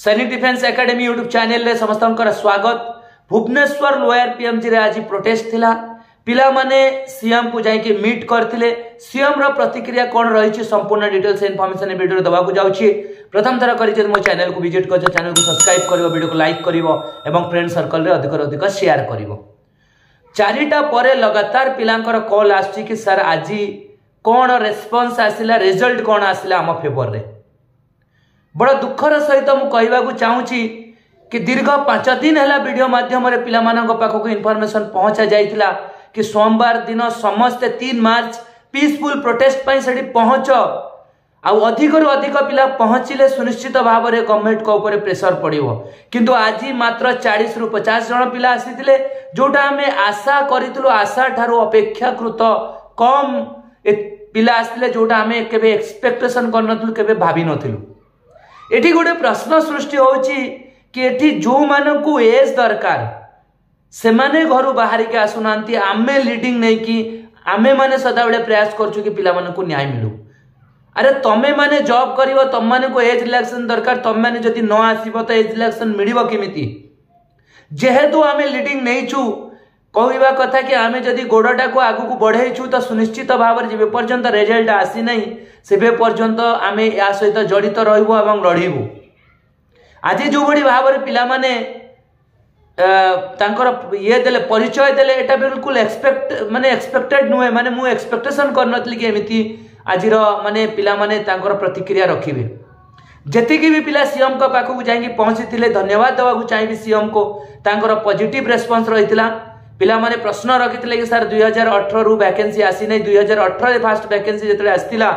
सैनिक defence academy YouTube channel रे समस्त स्वागत। भुवनेश्वर लोयर पीएमजी रे आज प्रोटेस्ट थिला। पिला माने सीएम को जाइके मीट करथिले। सीएम रो प्रतिक्रिया कोन रही संपूर्ण डिटेल्स इनफॉरमेशन वीडियो दबा को जाउछि। प्रथम थर करी मो चैनल को विजिट कर चैनल को सब्सक्राइब करिवो, वीडियो को लाइक करिवो एवं फ्रेंड सर्कल रे अधिक शेयर करिवो। चारिटा परे लगातार पिलांकर कॉल आछि कि सर आज कोन रेस्पॉन्स आसिला, रिजल्ट कोन आसिला हम फेवर रे। बड़ा दुखर सहित मुझे चाहूँगी कि दीर्घ 5 दिन है वीडियो माध्यम पिला पाखक इनफॉरमेशन पहुंचा जाइथिला कि सोमवार दिन समस्ते 3 मार्च पीसफुल प्रोटेस्ट से पहुंच अधिक रु अधिक पिला पहुंचले सुनिश्चित भाव में गवर्नमेंट को ऊपर प्रेशर पड़ो। किंतु आज मात्र 40 रु 50 जन पिला आसीथिले, जोटा आम आशा करूँ आशा ठारू अपेक्षाकृत कम पिला आसते, जोटा आम केबे एक्सपेक्टेशन करनथलु, केबे भाभी नथिलु। एठी गोटे प्रश्न सृष्टि होची कि एठी जो मानकु एज दरकार से माने घरु बाहर के आसुनांती, आमे लीडिंग नहीं कि आमे माने सदा बेले प्रयास करछु कि पिला मानकु न्याय मिलू। अरे तमे माने जॉब करिवो, तम माने को एज रिलैक्सेशन दरकार, तम माने जदि न आसीबो त एज रिलैक्सेशन मिलिबो केमिति? जेहेतु आमे लीडिंग नहीं छु, कहवा कथा कि आमे जदि गोड़टा को आगु को बढ़े छु तो सुनिश्चित भाव में जेबे पर्यंत रिजल्ट आसी नहीं सेबे पर्यंत आमे या सहित जड़ित रहबो एवं लड़िबो। आज जो बड़ी भाव में पिला माने तांकर ये देले परिचय देले, एटा बिल्कुल एक्सपेक्टेड नुहे। माने मु एक्सपेक्टेशन करनतली कि एमिति आजिर माने पिला माने तांकर प्रतिक्रिया रखिबे। जेतिकी भी पिला सीएम को पाखु जाई पहुंची, धन्यवाद देवा को चाहिए सीएम को। तांकर पॉजिटिव रेस्पॉन्स रहितला। पिला माने प्रश्न रखिथिले कि सर 2018 रु वैकेंसी आसी नहीं, 2018 फास्ट वैकेंसी जेतले आस्तिला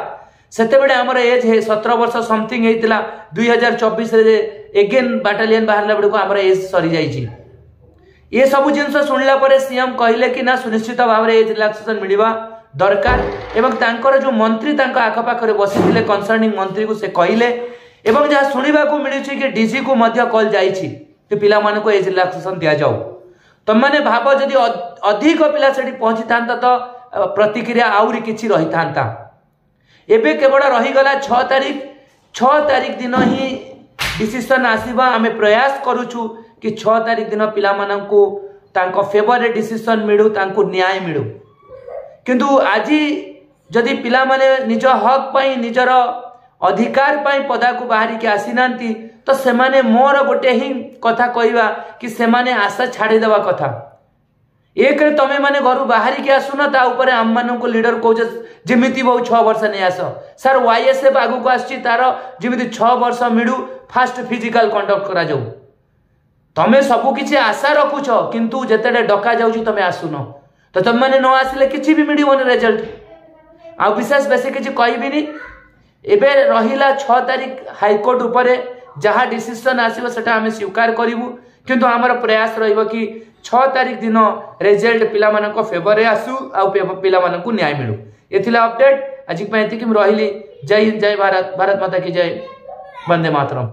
सेते बेले हमर एज है 17 वर्ष समथिंग हेतिला। 2024 रे एगेन बाटालियन बाहरला बेले को हमर एज सरी जाईची। ये सब जिनस सुनला परे सीएम कहिले कि ना सुनिश्चित भाव में एज रिलैक्सेशन मिलिबा दरकार एवं तांकर जो मंत्री तांका आखपाखरे बसिथिले कंसर्निंग मंत्री को से कहिले एवं जहाँ सुनिबा को मिलुछि कि डीजी को मध्य कॉल जाईछि कि पिला माने को एज रिलैक्सेशन दिया जाऊ। तुम मैंने भाव जदि अधिक पिला से पहुंची था तो प्रतिक्रिया आउरी किछि रही था। एबे केवल रहीगला 6 तारीख दिन ही डिसीजन आसीबा। आमे प्रयास करूछु कि 6 तारीख दिन पिला माननकु तांको फेवर रे डिसीजन मिलू, तांको न्याय मिलू। किंतु आज जदि पिला माने निज हक पई निजर अधिकार पई पदा को बाहरी के आसी नांती तो सेमाने मोर गोटे ही कथा कहवा कि सेमाने आशा छाड़ी देवा कथा। एक रे तमे माने घरु बाहरी के आसुना ता ऊपर आम मानन को लीडर कहूछ जेमिति बहु 6 वर्ष नहीं आस। सर वाईएसएफ आगु को आछि तार जेमिति 6 वर्ष मिडू फास्ट फिजिकल कंडक्ट करा जाऊ। तमे सबु किछि आशा रखुछ, किंतु जेतेडे डका जाउछि तमे आसुनो तो तमे माने न आसिले किछि भी मिडिबोन रिजल्ट। आ विशेष बेसी किछि कहबिनी। एबे रहिला 6 तारीख हाईकोर्ट उपरे जहाँ डिसीजन आसीबो सेटा हमें स्वीकार करिवु, किंतु हमर प्रयास रहिबो कि 6 तारीख दिन रिजल्ट पिला मानको फेवर रे आसु आ पिला मानको न्याय मिलू। एथिला अपडेट आज पय एतिकि रहिली। जय हिंद, जय भारत, भारत माता की जय, वंदे मातरम।